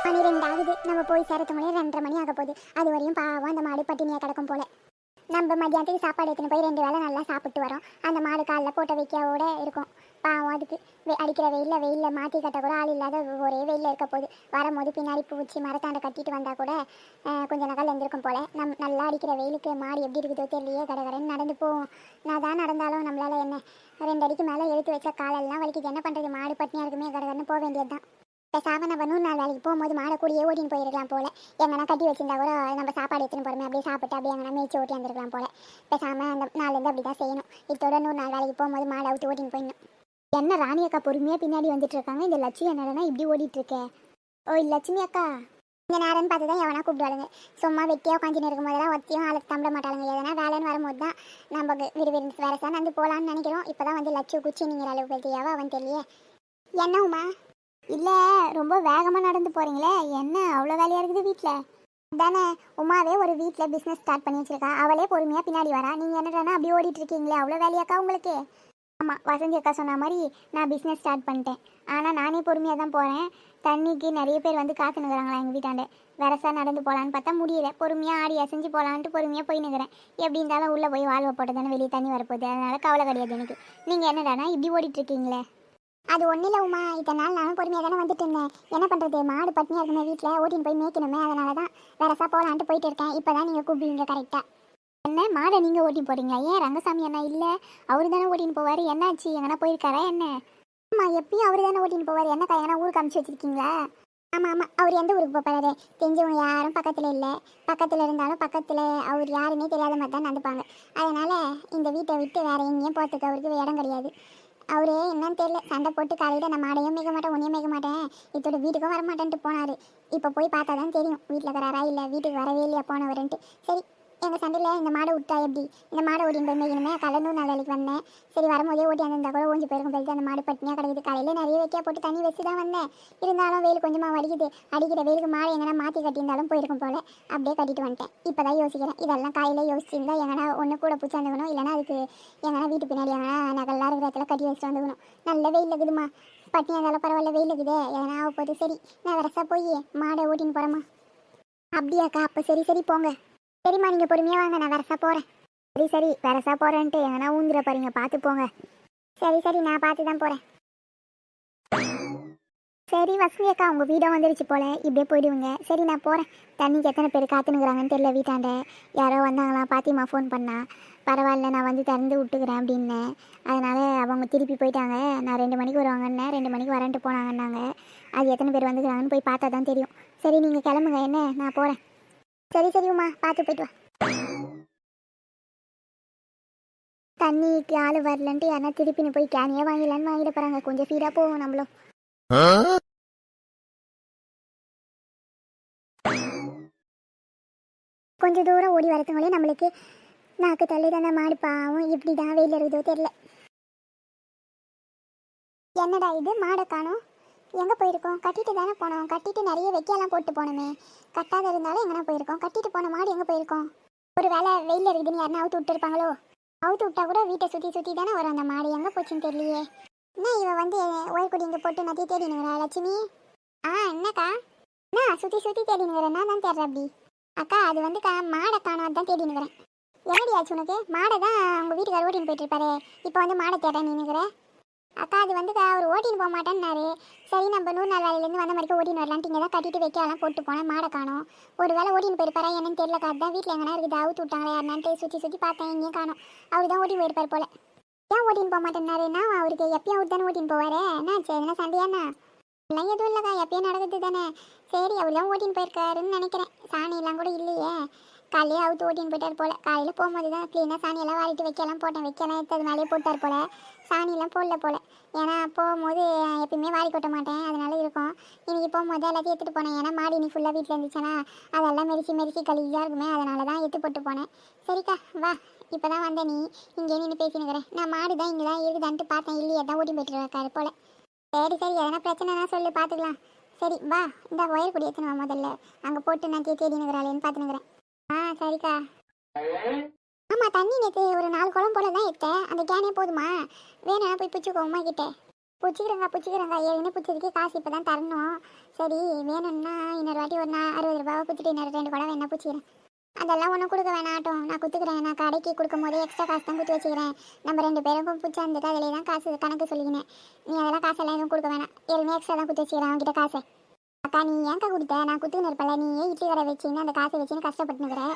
12 ஆகுது. நம்ம போய் சேரத்துக்குள்ளே 2:30 மணி ஆக போகுது. அது வரையும் பாவம் அந்த மாடு பட்டினியாக கிடக்கும் போல. நம்ம மத்தியானத்துக்கு சாப்பாடு எடுத்துன்னு போய் 2 வேளை நல்லா சாப்பிட்டு வரோம். அந்த மாடு காலைல போட்ட வைக்கவோட இருக்கும். பாவம் அதுக்கு அடிக்கிற வெயிலில் மாற்றி கட்ட கூட ஆள் இல்லாத ஒரே வெயிலில் இருக்க போகுது. வரும்போது பின்னாடி பூச்சி மரத்தாண்டை கட்டிட்டு வந்தால் கூட கொஞ்சம் நகல் எழுந்திருக்கும் போல். நல்லா அடிக்கிற வெயிலுக்கு மாடு எப்படி இருக்குதோ தெரியலையே, கடகடன்னு நடந்து போவோம். நான் தான் நடந்தாலும் நம்மளால் என்ன 2 அடிக்கு மேலே எடுத்து வச்சா காலெல்லாம் வலிக்குது. என்ன பண்ணுறது, மாடு பட்டினியாக இருக்குமே, கடகடன்னு போக வேண்டியது தான். பேசாமல் நம்ம 100 நாள் வேலைக்கு போகும்போது மாடை கூடியே ஓட்டின்னு போயிருக்கலாம் போல். எங்கன்னா கட்டி வச்சிருந்தா கூட நம்ம சாப்பாடு எடுத்துன்னு போகிறோமே, அப்படியே சாப்பிட்டு அப்படியே எங்கன்னா மேய்ச்சி ஓட்டி வந்துருக்கலாம் போல். பேசாமல் அந்த நாள்லேருந்து அப்படி தான் செய்யணும். இதோட 100 நாள் வேலைக்கு போகும்போது மாடை அவுத்து ஓட்டின்னு போயிடணும். என்ன ராணி அக்கா பொறுமையாக பின்னாடி வந்துட்டு இருக்காங்க. இந்த லட்சுமி என்னடனா இப்படி ஓடிட்டு இருக்கேன். ஓய் லட்சுமி அக்கா, இந்த நேரம்னு பார்த்து தான் எவனா கூப்பிடுவாளுங்க. சும்மா வெட்டியாக உட்காந்துன்னு இருக்கும் போதெல்லாம் ஒத்தியும் ஆளுக்கு தம்பிட மாட்டாளுங்க. எதனா வேலைன்னு வரும்போது தான் நம்ம விறுவிறு வேறு சார் வந்து போகலான்னு நினைக்கிறோம். இப்போ தான் வந்து லட்சு குச்சி நீங்கிற அளவுக்கு எவா அவன் தெரியலையே. என்ன உமா? இல்லை, ரொம்ப வேகமாக நடந்து போகிறீங்களே, என்ன அவ்வளோ வேலையாக இருக்குது வீட்டில்? தானே உமாவே ஒரு வீட்டில் பிஸ்னஸ் ஸ்டார்ட் பண்ணி வச்சிருக்கா. அவளே பொறுமையாக பின்னாடி வரா. நீங்கள் என்னடானா அப்படி ஓடிட்டு இருக்கீங்களே, அவ்வளோ வேலையாக்கா உங்களுக்கு? ஆமாம், வசந்தி அக்கா சொன்ன மாதிரி நான் பிஸ்னஸ் ஸ்டார்ட் பண்ணிட்டேன். ஆனால் நானே பொறுமையாக தான் போகிறேன். தண்ணிக்கு நிறைய பேர் வந்து காத்துனுக்குறாங்களா எங்கள் வீட்டாண்ட. வரசா நடந்து போகலான்னு பார்த்தா முடியல. பொறுமையாக ஆடி அசைஞ்சு போகலான்ட்டு பொறுமையாக போயின்னுக்கிறேன். எப்படி இருந்தாலும் உள்ளே போய் வாழ்வை போட்டு தானே வெளியே தண்ணி வரப்போகுது. அதனால் கவலை கிடையாது எனக்கு. நீங்கள் என்னடானா இப்படி ஓடிட்டுருக்கீங்களே? அது ஒன்றும் இல்லை உமா, இத்தனை நாள் நானும் பொறுமையாக தானே வந்துட்டு இருந்தேன். என்ன பண்ணுறது, மாடு பட்டினியாக இருக்குமே வீட்டில், ஓட்டின்னு போய் மேய்க்கணுமே, அதனால தான் வரசா போகலான்ட்டு போயிட்டு இருக்கேன். இப்போ தான் நீங்கள் கூப்பிடுவீங்க கரெக்டாக. என்ன மாடை நீங்கள் ஓட்டின்னு போகிறீங்களா? ஏன் ரங்கசாமி அண்ணா இல்லை? அவரு தானே ஓட்டின்னு போவார். என்னாச்சு, எங்கன்னா போயிருக்காரா என்ன? ஆமாம், எப்பயும் அவர் தானே ஓட்டின்னு போவார். என்னக்கா எங்கன்னா ஊருக்கு அனுப்பிச்சி வச்சிருக்கீங்களா? ஆமாம் ஆமாம், அவர் எந்த ஊருக்கு போகிறாரு? தெரிஞ்சவங்க யாரும் பக்கத்தில் இல்லை. பக்கத்தில் இருந்தாலும் பக்கத்தில் அவர் யாருன்னே தெரியாத மாதிரி தான் நடந்துப்பாங்க. அதனால் இந்த வீட்டை விட்டு வேறு எங்கேயும் போகிறதுக்கு அவருக்கு இடம் கிடையாது. அவரே என்னன்னு தெரியல, சண்டை போட்டு காலையில் நான் மாடையும் மேய்க்க மாட்டேன், உன்னையும் மேய்க்க மாட்டேன், இதோட வீட்டுக்கும் வரமாட்டேன்ட்டு போனார். இப்போ போய் பார்த்தா தான் தெரியும் வீட்டில் இருக்கிறாரா இல்லை வீட்டுக்கு வரவே இல்லையா போனவருன்ட்டு. சரி, எங்கள் சண்டையில் இந்த மாடை விட்டா எப்படி? இந்த மாடை ஓட்டின்னு போய் மேய்க்கணுமே, காலையில் 100 நாள் வேலைக்கு வந்தேன். சரி, வரும்போதே ஓட்டி வந்திருந்தா கூட ஓஞ்சி போயிருக்கும் போயிட்டு அந்த மாடு பட்டினியாக கிடைக்குது. காலையில் நிறைய வைக்கா போட்டு தண்ணி வச்சு தான் வந்தேன். இருந்தாலும் வெயில் கொஞ்சமாக வலிக்குது. அடிக்கிற வெயிலுக்கு மாடை எங்கன்னா மாற்றி கட்டியிருந்தாலும் போயிருக்கும் போல். அப்படியே கட்டிட்டு வந்துட்டேன். இப்போ தான் யோசிக்கிறேன், இதெல்லாம் காலையில் யோசிச்சிருந்தா எங்கன்னா ஒன்று கூட பூச்சி வந்துக்கணும், இல்லைனா அதுக்கு எங்கன்னா வீட்டு பின்னாடி எங்கன்னா நகல்லாம் இருக்கிற இடத்துல கட்டி வச்சுட்டு வந்துக்கணும். நல்ல வெயில் இருக்குதுமா, பட்டினியாக இருந்தாலும் பரவாயில்ல, வெயில் இருக்குது, எதனா ஆக போகுது. சரி, நான் வரசா போய் மாடை ஓட்டின்னு போகிறேம்மா. அப்படியாக்கா, அப்போ சரி சரி போங்க. சரிம்மா, நீங்கள் பொறுமையாக வாங்க, நான் வரசா போகிறேன். சரி சரி, வரசா போகிறேன்ட்டு எங்கன்னா ஊந்துட பாருங்க, பார்த்து போங்க. சரி சரி, நான் பார்த்து தான் போகிறேன். சரி வசந்தி அக்கா, உங்கள் வீடும் வந்துருச்சு போல், இப்படியே போயிடுவீங்க. சரி, நான் போகிறேன். தண்ணிக்கு எத்தனை பேர் காத்துனுக்குறாங்கன்னு தெரியல வீட்டாண்ட. யாரோ வந்தாங்களா, பாத்திமா ஃபோன் பண்ணா. பரவாயில்ல, நான் வந்து திறந்து விட்டுக்கிறேன் அப்படின்னேன். அதனால் அவங்க திருப்பி போயிட்டாங்க. நான் 2 மணிக்கு வருவாங்கன்னே, 2 மணிக்கு வரேன்ட்டு போனாங்கன்னாங்க. அது எத்தனை பேர் வந்துக்கிறாங்கன்னு போய் பார்த்தா தான் தெரியும். சரி, நீங்கள் கிளம்புங்க, என்ன நான் போகிறேன். சரி சரி உமா, பார்த்து போயிட்டு வா. தண்ணிக்கு ஆள் வரலன்ட்டு யாரா திருப்பின்னு போய் கேனியே வாங்கிடலான்னு வாங்கிட்டு போகிறாங்க. கொஞ்சம் ஃபீடாக போவோம் நம்மளும். கொஞ்சம் தூரம் ஓடி வரதுங்களே நம்மளுக்கு நாக்கு தள்ளி தானே. மாடு பாவம் இப்படி தான் வெயில் இருக்குதோ தெரியல. என்னடா இது, மாடை காணோம், எங்கே போயிருக்கோம்? கட்டிட்டு தானே போனோம். கட்டிட்டு நிறைய வைக்கலாம் போட்டு போனோமே. கட்டாத இருந்தாலும் எங்கன்னா போயிருக்கோம். கட்டிட்டு போன மாடு எங்கே போயிருக்கோம்? ஒரு வேளை வெயில் இருக்குதுன்னு யாருன்னா அவுத்து விட்டுருப்பாங்களோ? அவுத்து விட்டா கூட வீட்டை சுற்றி சுற்றி தானே வரும். அந்த மாடு எங்கே போச்சுன்னு தெரியலையே. என்ன இவன் வந்து ஒயர்குடி இங்கே போட்டு நதி தேடினுங்கிறா லட்சுமி? என்னக்கா? என்ன சுற்றி சுற்றி தேடினுங்கிறேன்? நான் தான் தேடுறேன் அப்படி. அக்கா, அது வந்துக்கா மாடை காணாது தான் தேடினுங்கிறேன். என்னடி ஆச்சு உனக்கு? மாடை தான் உங்கள் வீட்டுக்கார ஓட்டின்னு போயிட்டு இருப்பாரு, இப்போ வந்து மாடை தேட நின்னுக்கிற. அக்கா, அது வந்துக்கா அவர் ஓட்டின்னு போக மாட்டேன்னாரு. சரி, நம்ம 100 நாள் வேலையிலேருந்து வந்த மாதிரி ஓட்டின்னு வரலான்ட்டு இங்கே தான் கட்டிட்டு வைக்கலாம் போட்டு போனேன். மாடை காணோம். ஒரு வேளை ஓட்டின்னு போயிருப்பாரா என்னன்னு தெரியலக்கா. அதுதான் வீட்டில் எங்கன்னா இருக்குது, அவுத்து விட்டாங்களா யாருனான்ட்டு சுற்றி சுற்றி பார்த்தேன், இங்கேயும் காணோம். அவர் தான் ஓட்டின்னு போயிருப்பார் போல. ஏன் ஓட்டின்னு போக மாட்டேன்னாருன்னா, அவருக்கு எப்பயும் அவர் தானே ஓட்டின்னு போவார். என்ன சரி, என்ன சண்டையாண்ணா? எல்லாம் எதுவும் இல்லைக்கா, எப்பயும் நடக்குது தானே. சரி, அவர் தான் ஓட்டின்னு போயிருக்காருன்னு நினைக்கிறேன். சாணியெல்லாம் கூட இல்லையே. காலையே அவுத்து ஓட்டின்னு போயிட்டார் போல். காலையில் போகும்போது தான் க்ளீனாக சாணியெல்லாம் வாரிட்டு வைக்கலாம் போட்டேன். வைக்கலாம் எடுத்தது மேலேயே போட்டார் போல். சாணியெல்லாம் போடல போல். ஏன்னா போகும்போது எப்பயுமே வாரி கொட்ட மாட்டேன், அதனால இருக்கும். இன்றைக்கி போகும்போது எல்லாத்தையும் எடுத்துகிட்டு போனேன். ஏன்னா மாடி நீ ஃபுல்லாக வீட்டில் இருந்துச்சுன்னா அதெல்லாம் மெரிசி மெரிசி கழிஞ்சாக இருக்குமே, அதனால தான் எடுத்து போட்டு போனேன். சரிக்கா வா, இப்போ தான் வந்தேன், நீ இங்கே நின்று பேசினுக்கிறேன். நான் மாடு தான் இங்கே தான் இருக்குதான்ட்டு பார்த்தேன், இல்லையே தான் ஓட்டி போயிட்டு இருக்காரு போல். சரி சரி, எதனா பிரச்சனைனா சொல்லி பார்த்துக்கலாம். சரி வா, இந்த ஒயர் குடி எடுத்துன்னு முதல்ல. அங்கே போட்டு நான் தேடினுக்கிறாளேன்னு பார்த்துனுக்கிறேன். சரிக்கா. ஆமாம், தண்ணி நேற்று ஒரு 4 குளம் போல தான் எடுத்தேன். அந்த கேனே போதுமா? வேணா போய் பிடிச்சிக்கோ உமா கிட்டே. பிடிச்சிக்கிறேங்க ஏற்கனவே பிடிச்சதுக்கு காசு இப்போ தான் தரணும். சரி வேணும்னா இன்னொரு வாட்டி ஒரு 60 ரூபாவை குத்துட்டு இன்னொரு 2 குடம் வேணா பிடிச்சிக்கிறேன். அதெல்லாம் ஒன்றும் கொடுக்க வேணாட்டும், நான் குத்துக்கிறேன். நான் கடைக்கு கொடுக்கும் போதே எக்ஸ்ட்ரா காசு தான் குத்து வச்சுக்கிறேன். நம்ம 2 பேருக்கும் பிடிச்சா இருந்துட்டு அதிலே தான் காசு கணக்கு சொல்லிக்கினேன். நீ அதெல்லாம் காசெல்லாம் எதுவும் கொடுக்க வேணாம். ஏற்கனவே எக்ஸ்ட்ரா தான் குத்து வச்சுக்கிறேன் அவங்ககிட்ட காசு. அக்கா நீ ஏன்க்கா கொடுத்த? நான் குத்துக்கின்னு இருப்பேன்ல, நீ இட்லி கடை வச்சுன்னு அந்த காசை வச்சுன்னு கஷ்டப்பட்டுனுக்குறேன்.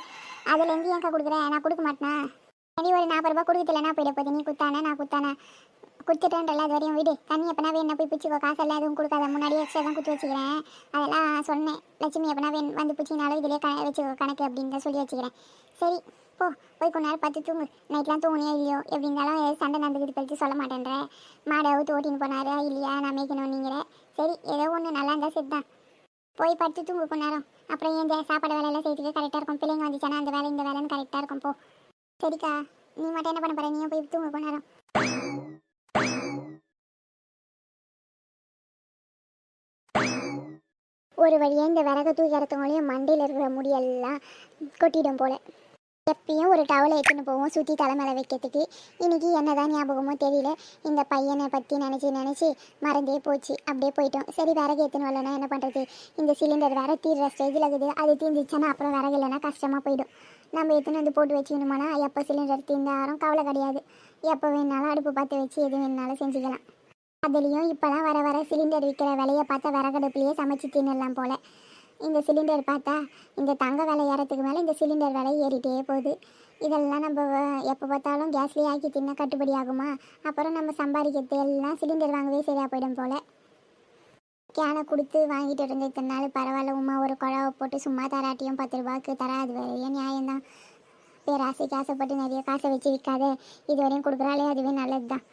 அதுலேருந்து ஏன்க்கா கொடுக்குறேன்? நான் கொடுக்க மாட்டேனா? சரி ஒரு 40 ரூபா கொடுக்கலன்னா போயிட போகுது. நீ குத்தானே நான் குத்தானே கொடுத்துட்டேன்றல அது வரையும் விடு. தண்ணி எப்பனா வேணா போய் பிடிச்சிக்கோ, காசெல்லாம் எதுவும் கொடுக்காத. முன்னாடியே எக்ஸ்ட்ரா தான் குத்து வச்சுக்கிறேன். அதெல்லாம் சொன்னேன். லட்சுமி எப்பனா வந்து பிடிச்சினாலும் இதிலே வச்சுக்கோ கணக்கு அப்படின்னு தான் சொல்லி வச்சுக்கிறேன். சரி போய் கொஞ்ச நேரம் பார்த்து தூங்கு. நைட்லாம் தூங்குனியா இல்லையோ? எப்படி இருந்தாலும் சண்டை நடந்துக்கிட்டு கழிச்சு சொல்ல மாட்டேன்ற. மாடை ஊற்றி ஓட்டின்னு போனாரா இல்லையா நான் மேய்க்கணும் நீங்கிற. சரி ஏதோ ஒன்று நல்லா இருந்தால் சரி தான். போய் படுத்து தூங்கு கொஞ்ச நேரம். அப்புறம் இந்த சாப்பாடு வேலையெல்லாம் செய்யறதுக்கு கரெக்டாக இருக்கும். பிள்ளைங்க வந்துச்சானா அந்த வேலை இந்த வேலைன்னு கரெக்டாக இருக்கும். போ சரிக்கா, நீ மட்டும் என்ன பண்ண போற? நீயும் போய் தூங்கு கொஞ்ச நேரம். ஒரு வழியாக இந்த விறகு தூக்கிறதுங்களையும் மண்டையில் இருக்கிற முடியெல்லாம் கொட்டிடும் போல. எப்பயும் ஒரு டவலை எடுத்துன்னு போவோம் சுற்றி தலை மேலே வைக்கிறதுக்கு. இன்றைக்கி என்னதான் ஞாபகமோ தெரியல, இந்த பையனை பற்றி நினச்சி மறந்தே போச்சு. அப்படியே போயிட்டோம். சரி விறகு எடுத்துன்னு வரலன்னா என்ன பண்ணுறது? இந்த சிலிண்டர் வேறு தீர்ற ஸ்டேஜில் இருக்குது. அது தீர்ந்துச்சுன்னா அப்புறம் விறகு இல்லைன்னா கஷ்டமாக போயிடும். நம்ம எடுத்துன்னு வந்து போட்டு வச்சுக்கணுமானா எப்போ சிலிண்டர் தீர்ந்தாலும் கவலை கிடையாது. எப்போ வேணாலும் அடுப்பு பார்த்து வச்சு எது வேணாலும் செஞ்சுக்கலாம். அதுலேயும் இப்போலாம் வர சிலிண்டர் விற்கிற விலையை பார்த்தா விறகடுப்புலையே சமைச்சு தின்னலாம் போல். இந்த சிலிண்டர் பார்த்தா இந்த தங்க விலை ஏறத்துக்கு மேலே இந்த சிலிண்டர் விலை ஏறிட்டே போகுது. இதெல்லாம் நம்ம எப்போ பார்த்தாலும் கேஸ்லேயே ஆக்கி தின்னா கட்டுப்படி ஆகுமா? அப்புறம் நம்ம சம்பாதிக்கிறது எல்லாம் சிலிண்டர் வாங்கவே சரியாக போயிடும் போல். கேனை கொடுத்து வாங்கிட்டு இருந்த இத்தனை நாள் பரவாயில்ல. உமா ஒரு குழாவை போட்டு சும்மா தராட்டியும் 10 ரூபாய்க்கு தராது வரையும் நியாயம்தான். பேராசைக்கு ஆசைப்பட்டு நிறைய காசை வச்சு விற்காத. இது வரையும் கொடுக்குறாலே அதுவே நல்லது தான்.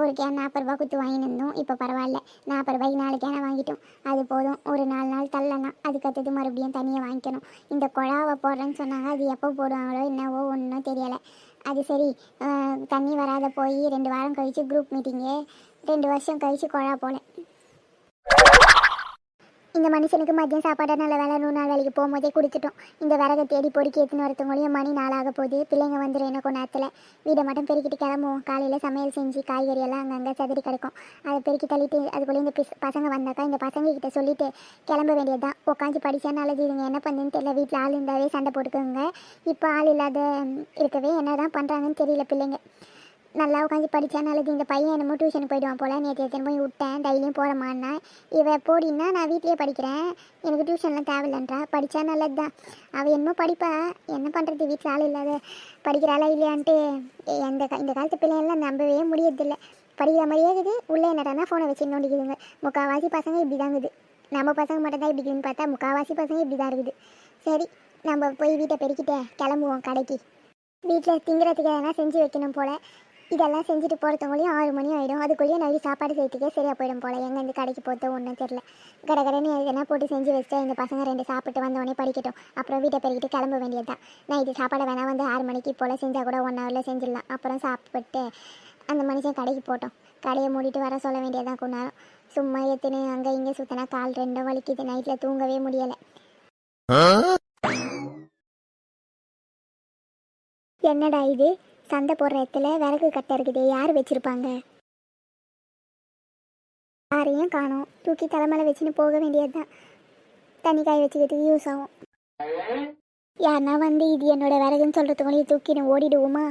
ஒரு கேன் 40 ரூபா கொடுத்து வாங்கிட்டு இருந்தோம். இப்போ பரவாயில்ல, 40 ரூபாய்க்கு 4 கேனை வாங்கிட்டோம். அது போதும். ஒரு 4 நாள் தள்ளலாம். அதுக்கடுத்தது மறுபடியும் தனியாக வாங்கிக்கணும். இந்த குழாவை போடுறேன்னு சொன்னாங்க. அது எப்போ போடுவாங்களோ என்னவோ ஒன்றும் தெரியலை. அது சரி, தண்ணி வராத போய் 2 வாரம் கழித்து குரூப் மீட்டிங்கு, 2 வருஷம் கழித்து குழா போல. இந்த மனுஷனுக்கு மதியம் சாப்பாடு நல்ல வேலை 100 நாள் வேலைக்கு போகும்போதே கொடுத்துட்டோம். இந்த விறகை தேடி பொறுக்கி எடுத்துன்னு வரத்தவங்களையும் மணி 4 ஆக போகுது. பிள்ளைங்க வந்துடும் என்ன கொஞ்ச நேரத்தில். வீடை மட்டும் பெருக்கிட்டு கிளம்புவோம். காலையில் சமையல் செஞ்சு காய்கறி எல்லாம் அங்கங்கே சதுரி கிடக்கும். அதை பெருக்கி தள்ளிட்டு அதுக்குள்ளே இந்த பசங்க வந்தாக்கா இந்த பசங்க கிட்ட சொல்லிட்டு கிளம்ப வேண்டியது தான். உட்காந்து படித்தா நல்லது. இதுங்க என்ன பண்ணுன்னு தெரியல. வீட்டில் ஆள் இருந்தாவே சண்டை போட்டுக்கோங்க. இப்போ ஆள் இல்லாத இருக்கவே என்ன தான் பண்ணுறாங்கன்னு தெரியல. பிள்ளைங்க நல்லா உட்காந்து படித்தா நல்லது. இந்த பையன் என்னமோ டியூஷனுக்கு போயிடுவான் போல். நேற்று எத்தனை போய் விட்டேன். டெய்லியும் போகிறமான்னா இவ போடின்னா நான் வீட்லேயே படிக்கிறேன், எனக்கு டியூஷன்லாம் தேவையில்லைன்றா. படித்தா நல்லது தான். அவள் என்னமோ படிப்பா. என்ன பண்ணுறது, வீட்டில் ஆள் இல்லாத படிக்கிறாளா இல்லையான்ட்டு இந்த காலத்து பிள்ளைங்கள்லாம் நம்பவே முடியறதில்லை. படிக்கிற மாதிரியே இருக்குது. உள்ளே என்னடானா ஃபோனை வச்சு நோண்டிக்குதுங்க. முக்கால்வாசி பசங்க இப்படி தான் இருக்குது. நம்ம பசங்க மட்டும் தான் இப்படி இருக்குதுன்னு பார்த்தா முக்கால்வாசி பசங்க இப்படி தான் இருக்குது. சரி நம்ம போய் வீட்டை பெருக்கிட்டே கிளம்புவோம் கடைக்கு. வீட்டில் திங்கிறதுக்கு எதனா செஞ்சு வைக்கணும் போல். இதெல்லாம் செஞ்சுட்டு போகிறவங்களையும் 6 மணி ஆகிடும். அதுக்குள்ளேயே நைட்டு சாப்பாடு செய்யறதுக்கே சரியாக போயிடும் போல். எங்கே இந்த கடைக்கு போகிறது ஒன்றும் தெரில. கடைன்னு எதனா போட்டு செஞ்சு வச்சுட்டு இந்த பசங்க 2 சாப்பிட்டு வந்தோடனே படிக்கட்டும். அப்புறம் வீட்டை பெருக்கிட்டு கிளம்ப வேண்டியது தான். நைட்டு சாப்பாடை வேணால் வந்து 6 மணிக்கு போல் செஞ்சால் கூட 1 ஹவரில் செஞ்சிடலாம். அப்புறம் சாப்பிட்டு அந்த மனுஷன் கடைக்கு போட்டோம். கடையை மூடிட்டு வர சொல்ல வேண்டியதான். கொஞ்ச நேரம் சும்மா எத்துன்னு அங்கே இங்கே சுற்றினா கால் 2 வலிக்குது. நைட்டில் தூங்கவே முடியலை. என்னடா இது, சண்டை போடுற இடத்துல விறகு கட்டை இருக்குது. யார் வச்சுருப்பாங்க? யாரையும் காணோம். தூக்கி தலைமையில் வச்சுன்னு போக வேண்டியது தான். தண்ணி காய வச்சுக்கிறதுக்கு யூஸ் ஆகும். யாருன்னா வந்து இது என்னோட விறகுன்னு சொல்கிறதுக்குள்ளேயே தூக்கின்னு ஓடிடுவோமா?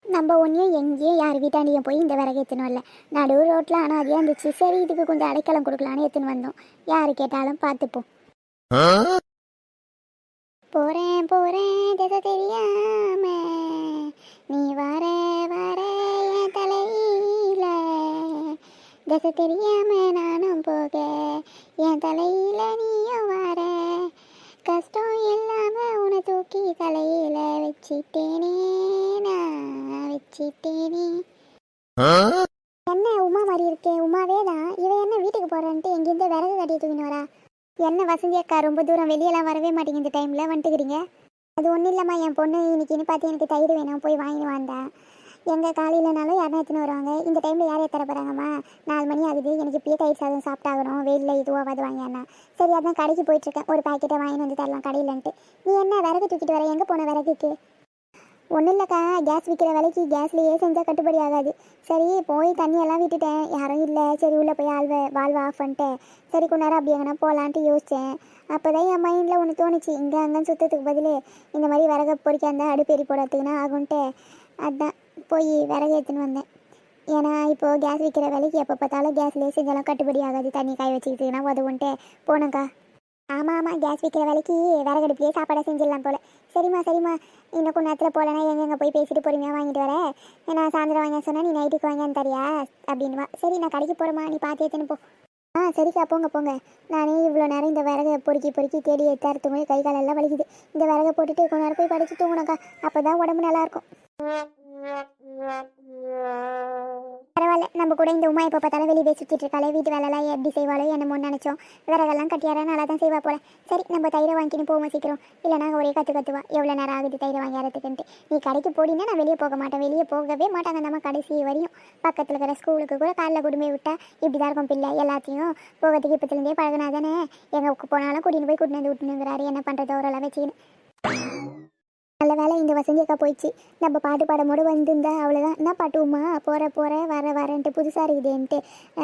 நம்ம ஒன்றையும் எங்கேயும் யார் வீட்டாண்டியும் போய் இந்த விறகு எடுத்துன்னு வரல. நடுவு ரோட்டில் ஆனால் அதே இருந்துச்சு. சரி இதுக்கு கொஞ்சம் அடைக்கலம் கொடுக்கலான்னு எடுத்துன்னு வந்தோம். யார் கேட்டாலும் பார்த்துப்போம். போறேன் திசை தெரியாம நீ வர என் தலையில, திசை தெரியாம நானும் போக என் தலையில நீயும் வர, கஷ்டம் இல்லாம உன்னை தூக்கி தலையில வச்சிட்டேனே நான் வச்சிட்டேனே. என்ன உமா மாதிரி இருக்கேன்? உமாவே தான். இவன் என்ன வீட்டுக்கு போறான்ட்டு எங்கேருந்து விறகு கட்டி தூக்கின்னு வரா? என்ன வசந்தி அக்கா, ரொம்ப தூரம் வெளியெல்லாம் வரவே மாட்டேங்க இந்த டைமில் வந்துட்டுக்கிறீங்க? அது ஒன்றும் இல்லைம்மா, என் பொண்ணு இன்னைக்குன்னு பார்த்து எனக்கு தயிர் வேணும் போய் வாங்கிட்டு வந்தேன். எங்கள் காலையிலனாலும் யாரும் எடுத்துன்னு வருவாங்க. இந்த டைமில் யார் தர போகிறாங்கம்மா? 4 மணி ஆகுது. எனக்கு இப்பயே தயிர் சாதம் சாப்பிட்டாகணும். வெயிலில் இதுவாக வாங்கினா சரி அதான் கடைக்கு போயிட்டுருக்கேன். ஒரு பாக்கெட்டை வாங்கிட்டு வந்து தரலாம் கடையிலன்ட்டு. நீ என்ன விறகு தூக்கிட்டு வர? எங்கே போன விறகுக்கு? ஒன்றும் இல்லைக்கா, கேஸ் விற்கிற விலைக்கு கேஸ்லேயே செஞ்சால் கட்டுப்படி ஆகாது. சரி போய் தண்ணியெல்லாம் விட்டுட்டேன், யாரும் இல்லை. சரி உள்ளே போய் வால்வை ஆஃப் பண்ணிட்டேன். சரி கொஞ்ச நேரம் அப்படி எங்கன்னா போகலான்ட்டு யோசித்தேன். அப்போ தான் என் மைண்டில் ஒன்று தோணுச்சு, இங்கே அங்கேன்னு சுற்றத்துக்கு பதில் இந்த மாதிரி விறகு பொறிக்க அந்த அடுப்பேரி போடுறதுக்குன்னா ஆகும்ன்ட்டு அதான் போய் விறகு எடுத்துன்னு வந்தேன். ஏன்னா இப்போது கேஸ் விற்கிற விலைக்கு எப்போ பார்த்தாலும் கேஸ்லேயே செஞ்சாலும் கட்டுப்படி ஆகாது. தண்ணி காய வச்சுக்கிட்டுனா உதவுன்ட்டு போனேங்க்கா. ஆமாம், கேஸ் விற்கிற விலைக்கு விறகடுப்புலேயே சாப்பாடை செஞ்சிடலாம் போல். சரிம்மா, இன்னும் கொஞ்ச நேரத்தில் போகலன்னா எங்கெங்கே போய் பேசிட்டு பொறுமையாக வாங்கிட்டு வரேன். நான் சாயந்தரம் வாங்க சொன்னால் நீ நைட்டுக்கு வாங்கின்னு தரியா அப்படின்வா. சரி நான் கடைக்கு போகிறேம்மா, நீ பார்த்து எடுத்துன்னு போ. சரிக்கா, போங்க. நானே இவ்வளோ நேரம் இந்த விறகை பொறுக்கி தேடி எடுத்துறதுக்கு கை காலெல்லாம் வலிக்குது. இந்த விறகை போட்டுட்டு கொஞ்ச நேரம் போய் படித்து தூங்கணும்க்கா, அப்போ தான் உடம்பு நல்லாயிருக்கும். பரவாயில்ல, நம்ம கூட இந்த உமா இப்போ பார்த்தாலும் வெளியே போய் சுற்றிட்டு இருக்காளே, வீட்டு வேலைலாம் எப்படி செய்வாளோ என்னமோ நினச்சோம். விறகெல்லாம் கட்டியாரா நல்லா தான் செய்வா போல. சரி நம்ம தயிரை வாங்கின்னு போவோம் சீக்கிரம், இல்லைனா ஒரே கற்றுவா எவ்வளோ நேரம் ஆகுது தயிரை வாங்கிறதுக்குன்ட்டு. நீ கடைக்கு போடினா நான் வெளியே போக மாட்டேன், வெளியே போகவே மாட்டாங்க நம்ம கடைசி வரையும். பக்கத்தில் இருக்கிற ஸ்கூலுக்கு கூட காலைல குடும்பம் விட்டால் இப்படி தான் இருக்கும். பிள்ளை எல்லாத்தையும் போகிறதுக்கு இப்போத்துலேருந்தே பழகினா தானே. எங்கே போனாலும் கூட்டின்னு போய் கூட்டின்னு வந்து விட்டுனுங்கிறாரு. என்ன பண்ணுறது, ஓரளவு வச்சுக்கின்னு. நல்ல வேலை இந்த வசந்தியக்கா போயிடுச்சு. நம்ம பாட்டு பாடமோடு வந்திருந்தா அவ்வளோதான். என்ன பாட்டுமா போகிற வரேன்ட்டு புதுசாக இருக்குதுன்ட்டு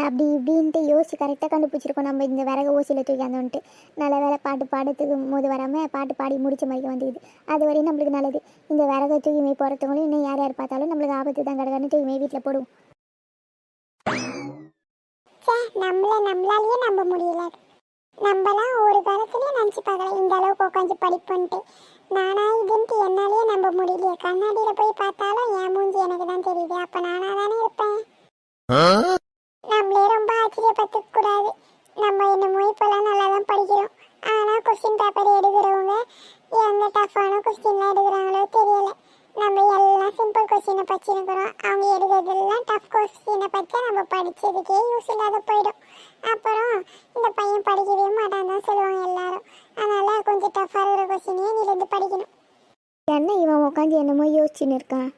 அப்படி இப்படின்ட்டு யோசிச்சு கரெக்டாக கண்டுபிடிச்சிருக்கோம் நம்ம இந்த விறகு ஓசியில் தூக்கியாந்தோன்ட்டு. நல்ல வேலை பாட்டு பாடத்துக்கு போது வராமல் பாட்டு பாடி முடிச்ச மாதிரி வந்துக்குது. அது வரையும் நம்மளுக்கு நல்லது. இந்த விறகு தூக்கிமை போகிறதுங்களும் இன்னும் யார் பார்த்தாலும் நம்மளுக்கு ஆபத்து தான். கிடக்கான்னு தூக்கிமை வீட்டில் போடுவோம். நம்மளாலேயே நம்ப முடியல. நம்மளாம் ஒரு காலத்துலேயே நினச்சி பார்க்கல இந்த அளவுக்கு உட்காந்து படிப்புன்ட்டு. நானா இதுன்ட்டு என்னாலேயே நம்ப முடியலையே. கண்ணாடியில் போய் பார்த்தாலும் என் மூஞ்சி எனக்கு தான் தெரியுது. அப்போ நானா தானே இருப்பேன். நம்மளே ரொம்ப ஆச்சரியப்பட்டுக்க கூடாது. நம்ம என்னமோ இப்போலாம் நல்லா தான் படிக்கிறோம். ஆனால் கொஸ்டின் பேப்பர் எடுக்கிறவங்க எந்த டஃப்பான கொஸ்டின்லாம் எடுக்கிறாங்களோ தெரியல. நம்ம எல்லாம் சிம்பிள் கொஸ்டினை படிச்சுருக்கிறோம். அவங்க எடுக்கிறதெல்லாம் டஃப் கொஸ்டினை படித்தா நம்ம படித்ததுக்கே யூஸ் இல்லாத போயிடும். அப்புறம் இந்த பையன் படிக்கவே மாட்டான் தான் சொல்லுவாங்க எல்லாரும். அதனால் கொஞ்சம் டஃப்பாக இருக்கிற கொஸ்டினே நீலேருந்து படிக்கணும். என்ன இவன் உட்காந்து என்னமோ யோசிச்சுன்னு இருக்கான்?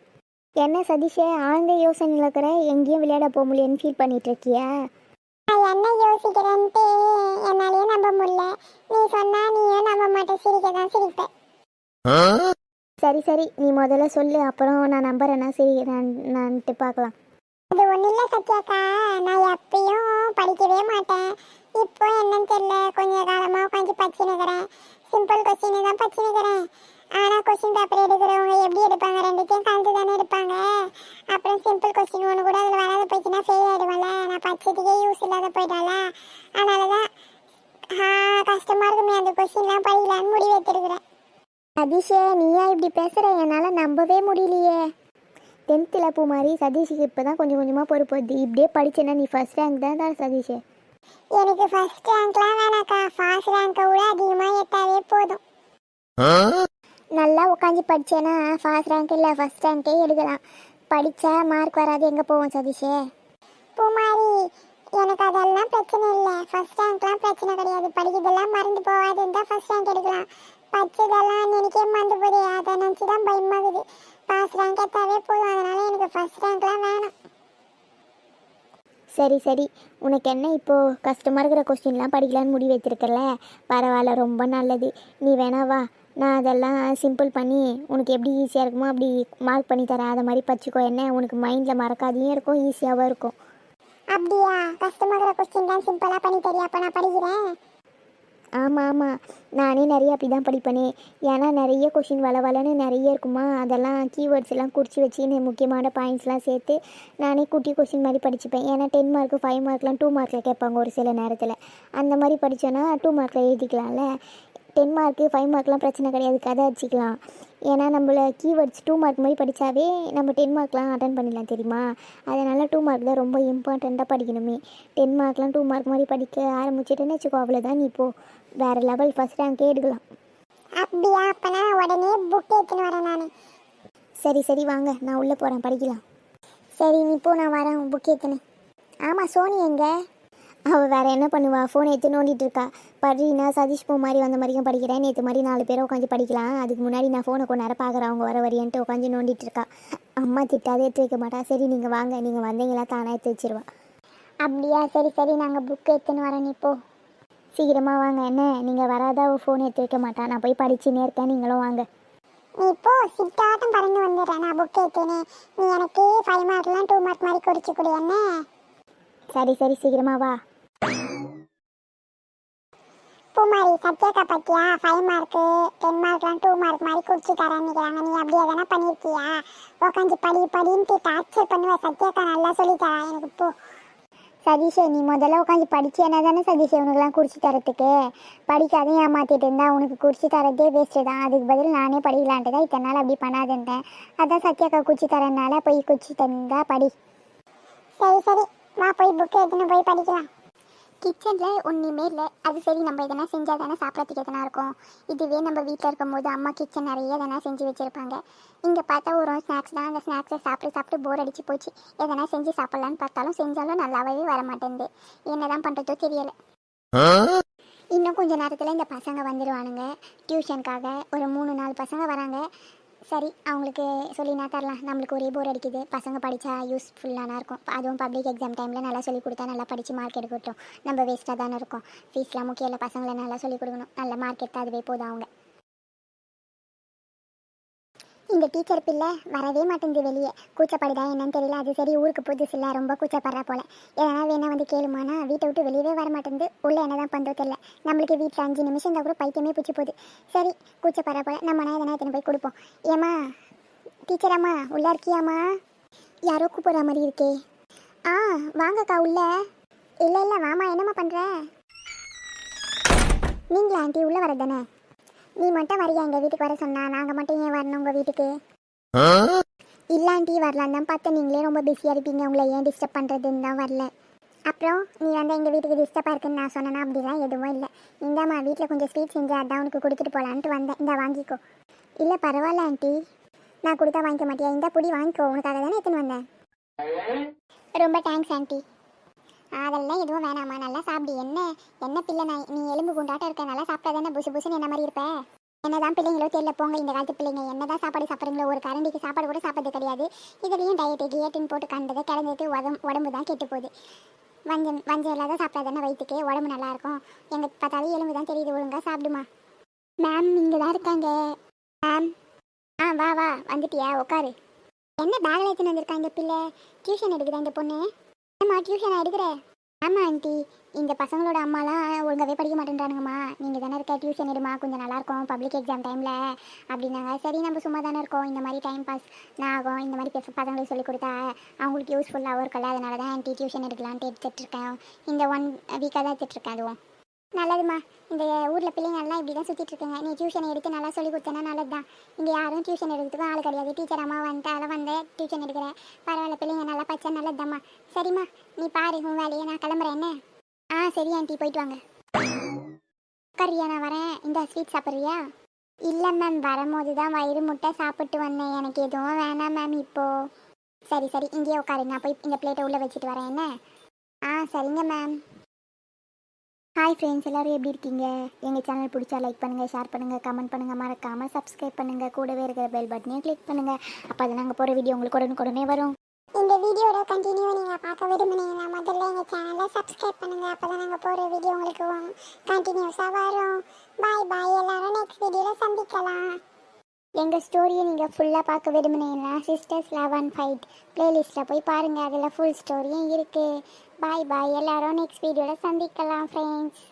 என்ன சதீஷே, ஆழ்ந்த யோசனையில் இருக்கிற, எங்கேயும் விளையாட போக முடியலன்னு ஃபீல் பண்ணிட்டு இருக்கியா? நான் என்ன யோசிக்கிறேன்ட்டு என்னாலேயே நம்ப முடியல. நீ சொன்னா நீயும் நம்ப மாட்டேன், சிரிக்க தான் சிரிப்பேன். சரி நீ முதல்ல சொல்லு, அப்புறம் நான் நம்புறேன்னா சரி நான்ட்டு பார்க்கலாம். அது ஒன்றும் இல்லை சத்யாக்கா, நான் எப்பயும் படிக்கவே மாட்டேன். இப்போ என்னன்னு தெரியல, கொஞ்சம் காலமாக உட்காந்து படிச்சுன்னுக்கிறேன். சிம்பிள் கொஸ்டின் தான் படிச்சுன்னுக்கிறேன். ஆனால் கொஸ்டின் பேப்பர் எடுக்கிறவங்க எப்படி எடுப்பாங்க, ரெண்டுத்தையும் கலந்து தானே எடுப்பாங்க. அப்புறம் சிம்பிள் கொஸ்டின் ஒன்று கூட அதில் வராது போயிடுச்சுன்னா ஃபெயில் ஆகிடுவோம்ல. நான் படிச்சதுக்கே யூஸ் இல்லாத போயிட்டால. அதனால தான் கஷ்டமாக இருக்குமே அந்த கொஸ்டின்லாம் படிக்கலான்னு முடிவு எடுத்துருக்குறேன். சதீஷே, நீயா இப்படி பேசுகிற? என்னால் நம்பவே முடியலையே. 10th பூ மாதிரி சதீஷுக்கு இப்போ தான் கொஞ்சம் கொஞ்சமாக பொறுப்பு வருது. இப்படியே படிச்சேன்னா நீ ஃபர்ஸ்ட் ரேங்க் தான் சதீஷே. எனக்கு ஃபர்ஸ்ட் ரேங்க்லாம் வேணாக்கா, ஃபர்ஸ்ட் ரேங்கை விட அதிகமாக எடுத்தாவே போதும். நல்லா உட்காந்து படித்தேன்னா ஃபர்ஸ்ட் ரேங்க் இல்லை ஃபர்ஸ்ட் ரேங்கே எடுக்கலாம். படித்தா மார்க் வராது, எங்கே போவோம் சதீஷே? பூமாரி, எனக்கு அதெல்லாம் பிரச்சனை இல்லை. ஃபர்ஸ்ட் ரேங்க்லாம் பிரச்சனை கிடையாது. படிக்கிறதெல்லாம் மறந்து போகாதுன்னு தான் ஃபர்ஸ்ட் ரேங்க் எடுக்கலாம். படிச்சதெல்லாம் நினைக்கே மறந்து போகுது, அதை நினச்சி தான் பயமாகுது. ஃபர்ஸ்ட் ரேங்க் எடுத்தாவே போதும். அதனால எனக்கு ஃபர்ஸ்ட் ரேங்க்லாம் வேணாம். சரி உனக்கு என்ன இப்போது கஷ்டமாக இருக்கிற கொஸ்டின்லாம் படிக்கலான்னு முடிவு வைத்திருக்கல? பரவாயில்ல, ரொம்ப நல்லது. நீ வேணா வா, நான் அதெல்லாம் சிம்பிள் பண்ணி உனக்கு எப்படி ஈஸியாக இருக்குமோ அப்படி மார்க் பண்ணி தரேன். அதை மாதிரி படிச்சுக்கோ. என்ன உனக்கு மைண்டில் மறக்காதையும் இருக்கும், ஈஸியாகவும் இருக்கும். அப்படியா? கஷ்டமாக இருக்கிற கொஸ்டின்லாம் சிம்பிளாக பண்ணி தரியா? அப்போ நான் படிக்கிறேன். ஆமாம், நானே நிறைய அப்படி தான் படிப்பேனே. ஏன்னா நிறைய கொஷின் வளன்னு நிறைய இருக்குமா, அதெல்லாம் கீவேர்ட்ஸ் எல்லாம் குறித்து வச்சு முக்கியமான பாயிண்ட்ஸ்லாம் சேர்த்து நானே குட்டி கொஷின் மாதிரி படிச்சுப்பேன். ஏன்னா 10 மார்க்கு 5 மார்க்லாம் 2 மார்க்கில் கேட்பாங்க ஒரு சில நேரத்தில். அந்த மாதிரி படித்தோன்னா 2 மார்க்கில் எழுதிக்கலாம்ல. 10 மார்க்கு 5 மார்க்லாம் பிரச்சனை கிடையாது, கதை அடிச்சிக்கலாம். ஏன்னா நம்மள கீவேர்ட்ஸ் 2 மார்க் மாதிரி படித்தாவே நம்ம 10 மார்க்லாம் அட்டன் பண்ணிடலாம் தெரியுமா. அதனால் 2 மார்க் தான் ரொம்ப இம்பார்ட்டண்ட்டாக படிக்கணுமே. 10 மார்க்லாம் 2 மார்க் மாதிரி படிக்க ஆரம்பிச்சிட்டேன்னு வச்சுக்கோ, அவ்வளோதான். நீ இப்போது வேறு லெவல் ஃபஸ்ட் ரேங்கே எடுக்கலாம். அப்படியா? அப்போனா உடனே புக் எடுத்துன்னு வரேன் நான். சரி வாங்க, நான் உள்ளே போகிறேன், படிக்கலாம். சரி நீ இப்போ நான் வரேன் புக் எடுத்துன்னு. ஆமாம், சோனி எங்கே? அவள் வேறு என்ன பண்ணுவா, ஃபோன் எடுத்து நோண்டிட்டு இருக்கா. படினா சதீஷ் பூ மாதிரி வந்த மாதிரியும் படிக்கிறேன். நேற்று மாதிரி 4 பேரை உட்காந்து படிக்கலாம். அதுக்கு முன்னாடி நான் ஃபோனை கொஞ்ச நேரம் பார்க்குறேன், அவங்க வர வரையன்ட்டு உட்காந்து நோண்டிட்டு இருக்கா. அம்மா திட்டாதே எடுத்து வைக்க மாட்டா. சரி நீங்கள் வாங்க, நீங்கள் வந்தீங்களா தானே எடுத்து வச்சிருவா. அப்படியா? சரி நாங்கள் புக் எடுத்துன்னு வரேன். இப்போ சீக்கிரமாக வாங்க. என்ன நீங்கள் வராதா, ஃபோன் எடுத்து வைக்க மாட்டா. நான் போய் படிச்சுன்னே இருக்கேன், நீங்களும் வாங்க. நீ இப்போ சிட்டாட்டம் பறந்து வந்துடுறேன். நான் புக் எடுத்தேனே, நீ எனக்கு 5 மார்க்லாம் 2 மார்க் மாதிரி குறிச்சு கொடு என்ன. சரி சரி சீக்கிரமா வா. பூமாரி சத்யாக்கா பத்தியா 5 மார்க்கு 10 மார்க்லாம் 2 மார்க் மாதிரி குறிச்சு தரேன்னு நினைக்கிறாங்க. நீ அப்படி எதனா பண்ணியிருக்கியா? உட்காந்து படின்ட்டு டார்ச்சர் பண்ணுவேன். சத்யாக்கா நல்லா சொல்லி தரா எனக்கு இப்போ. சதீஷே, நீ முதல்ல உட்காந்து படிச்சு என்ன தானே சதீஷே உனக்குலாம் குறிச்சு தரத்துக்கு? படிக்காதே ஏமாத்திட்டு இருந்தா உனக்கு குறிச்சு தரதே வேஸ்ட்டு தான். அதுக்கு பதில் நானே படிக்கலான்ட்டு தான் இத்தனை நாள் அப்படி பண்ணாதுன்றேன். அதான் சத்யாக்கா குறிச்சு தரனால போய் குறிச்சு தந்தா படி. சரி சரி வா போய் புக்கு எடுத்துன்னு போய் படிக்கலாம். கிச்சனில் ஒன்றுமே இல்லை. அது சரி, நம்ம எதனா செஞ்சால் தானே சாப்பிட்றதுக்கு எதனா இருக்கும். இதுவே நம்ம வீட்டில் இருக்கும்போது அம்மா கிச்சன் நிறைய எதனா செஞ்சு வச்சுருப்பாங்க. இங்கே பார்த்தா ஒரு ஸ்நாக்ஸ் தான். அந்த ஸ்நாக்ஸை சாப்பிட்டு போர் அடிச்சு போச்சு. எதனா செஞ்சு சாப்பிட்லான்னு பார்த்தாலும் செஞ்சாலும் நல்லாவே வர மாட்டேங்குது. என்ன தான் பண்ணுறதோ தெரியலை. இன்னும் கொஞ்சம் நேரத்தில் இந்த பசங்க வந்துடுவானுங்க டியூஷனுக்காக. ஒரு 3-4 பசங்க வராங்க. சரி, அவங்களுக்கு சொல்லினா தரலாம். நம்மளுக்கு ஒரே போர் அடிக்குது. பசங்க படித்தா யூஸ்ஃபுல்லான இருக்கும். அதுவும் பப்ளிக் எக்ஸாம் டைமில் நல்லா சொல்லிக் கொடுத்தா நல்லா படித்து மார்க் எடுக்கட்டும். நம்ம வேஸ்ட்டாக தானே இருக்கும். ஃபீஸ்லாம் முக்கியம் இல்லை, பசங்களை நல்லா சொல்லிக் கொடுக்கணும். நல்ல மார்க் எடுத்தால் அதுவே போதும். அவங்க இந்த டீச்சர் பிள்ளை வரவே மாட்டேங்குது வெளியே. கூச்சப்படுதா என்னன்னு தெரியல. அது சரி, ஊருக்கு புதுசு இல்லை, ரொம்ப கூச்சப்படுறா போல. எதனா வேணா வந்து கேளுமானா வீட்டை விட்டு வெளியவே வர மாட்டேங்குது. உள்ளே என்ன தான் பண்ணுறது தெரியல. நம்மளுக்கு வீட்டில் 5 நிமிஷம் இருந்தால் கூட பைத்தியமே பிடிச்சி போகுது. சரி, கூச்சப்படுறா போல. நம்மனா எதனா எத்தனை போய் கொடுப்போம். ஏம்மா டீச்சர் அம்மா உள்ளே இருக்கியாம்மா? யாரோ கூப்பிட்ற மாதிரி இருக்கே. ஆ வாங்கக்கா உள்ள. இல்லை இல்லை வாமா, என்னம்மா பண்ணுற? நீங்களா ஆண்டி உள்ளே வரதானே? நீ மட்டும் வரியா எங்கள் வீட்டுக்கு வர சொன்னா? நாங்கள் மட்டும் ஏன் வரணும் உங்கள் வீட்டுக்கு? இல்லை ஆண்டி, வரலாம் தான் பார்த்தேன். நீங்களே ரொம்ப பிஸியாக இருப்பீங்க, உங்களை ஏன் டிஸ்டர்ப் பண்ணுறதுன்னு தான் வரல. அப்புறம் நீ வந்து எங்கள் வீட்டுக்கு டிஸ்டர்பாக இருக்குன்னு நான் சொன்னேன்னா? அப்படிலாம் எதுவும் இல்லை. இந்தாம்மா வீட்டில் கொஞ்சம் ஸ்வீட் செஞ்சு அதான் உனக்கு கொடுத்துட்டு போகலான்ட்டு வந்தேன். இந்த வாங்கிக்கோ. இல்லை பரவாயில்ல ஆண்டி, நான் கொடுத்தா வாங்கிக்க மாட்டியா? இந்த புடி வாங்கிக்கோ, உனக்காக தானே எடுத்துன்னு வந்தேன். ரொம்ப தேங்க்ஸ் ஆண்டி. அதெல்லாம் எதுவும் வேணாம்மா, நல்லா சாப்பிடு. என்ன பிள்ளை நான், நீ எலும்பு குண்டாட்டம் இருக்க. நல்லா சாப்பிட்டா தானே புசு புசுன்னு என்ன மாதிரி இருப்பேன். என்னதான் பிள்ளைங்களோ தெரியல போங்க. இந்த காலத்து பிள்ளைங்க என்னதான் சாப்பாடு சாப்பிட்றீங்களோ, ஒரு கரண்டிக்கு சாப்பாடு கூட சாப்பிட்றது கிடையாது. இதுலேயும் டயட்டுன்னு போட்டு கண்டதை கிடந்துட்டு உடம்பு தான் கெட்டு போகுது. வஞ்சம் இல்லாத சாப்பிட்டா தானே வயிற்றுக்கு உடம்பு நல்லாயிருக்கும். எங்கள் பார்த்தாலும் எலும்பு தான் தெரியுது. ஒழுங்காக சாப்பிடுமா. மேம் இங்கே தான் இருக்காங்க. மேம் வா வா, வந்துட்டியா? உட்காரு. என்ன பேக்கில் எடுத்துன்னு வந்திருக்கா இந்த பிள்ளை? டியூஷன் எடுக்குதா இந்த பொண்ணு? ஏம்மா டியூஷன் எடுக்கிற? ஆமாம் ஆண்டி, இந்த பசங்களோட அம்மாலாம் ஒழுங்காகவே படிக்க மாட்டேன்றானுங்கம்மா. நீங்கள் தானே இருக்க, டியூஷன் எடுமா, கொஞ்சம் நல்லாயிருக்கும் பப்ளிக் எக்ஸாம் டைமில் அப்படின்னாங்க. சரி, நம்ம சும்மா தானே இருக்கோம், இந்த மாதிரி டைம் பாஸ் நான் ஆகும். இந்த மாதிரி பசங்களுக்கு சொல்லிக் கொடுத்தா அவங்களுக்கு யூஸ்ஃபுல்லாகவும் இருக்குல்ல. அதனால தான் ஆண்டி டியூஷன் எடுக்கலான்ட்டு எடுத்துகிட்ருக்கேன். இந்த 1 வீக்காக தான் எடுத்துகிட்ருக்கேன். அதுவும் நல்லதுமா. இந்த ஊரில் பிள்ளைங்க எல்லாம் இப்படி தான் சுற்றிட்டுருக்குங்க. நீ டியூஷன் எடுத்து நல்லா சொல்லி கொடுத்தேன்னா நல்லது தான். இங்கே யாரும் டியூஷன் எடுக்கிறதுக்கும் ஆள் கிடையாது. டீச்சர் அம்மா வந்தேன் டியூஷன் எடுக்கிறேன். பரவாயில்ல, பிள்ளைங்க நல்லா படித்தா நல்லதுதாம்மா. சரிம்மா, நீ பாரு உன் வேலையை, நான் கிளம்புறேன் என்ன? சரி ஆண்டி, போயிட்டு வாங்க. உட்காரியா, நான் வரேன். இந்த ஸ்வீட் சாப்பிட்றியா? இல்லை மேம், வரும்போது தான் வயிறு முட்டை சாப்பிட்டு வந்தேன். எனக்கு எதுவும் வேணாம் மேம் இப்போது. சரி சரி, இங்கேயே உட்காரு, நான் போய் இந்த பிளேட்டை உள்ளே வச்சுட்டு வரேன் என்ன? சரிங்க மேம். ஹாய் ஃப்ரெண்ட்ஸ், எல்லோரும் எப்படி இருக்கீங்க? எங்கள் சேனல் பிடிச்சா லைக் பண்ணுங்கள், ஷேர் பண்ணுங்கள், கமெண்ட் பண்ணுங்கள், மறக்காமல் சப்ஸ்கிரைப் பண்ணுங்கள். கூடவே இருக்கிற பெல் பட்டனையும் கிளிக் பண்ணுங்கள். அப்போ அது நாங்கள் போகிற வீடியோ உங்களுக்கு உடனே வரும். இந்த வீடியோட கண்டினியூ நீங்கள் பார்க்க விரும்புனீங்கன்னா முதல்ல எங்கள் சேனலை சப்ஸ்கிரைப் பண்ணுங்கள். அப்போ தான் நாங்கள் போகிற வீடியோ உங்களுக்கு கண்டினியூஸாக வரும். பாய் பாய், எல்லாரும் நெக்ஸ்ட் வீடியோவில் சந்திக்கலாம். எங்கள் ஸ்டோரியை நீங்கள் ஃபுல்லாக பார்க்க விரும்புனீங்கன்னா சிஸ்டர்ஸ் லவ் அண்ட் ஃபைட் ப்ளேலிஸ்ட்டில் போய் பாருங்கள். அதில் ஃபுல் ஸ்டோரியும் இருக்குது. பாய் பாய், எல்லாரும் நெக்ஸ்ட் வீடியோவில் சந்திக்கலாம் ஃப்ரெண்ட்ஸ்.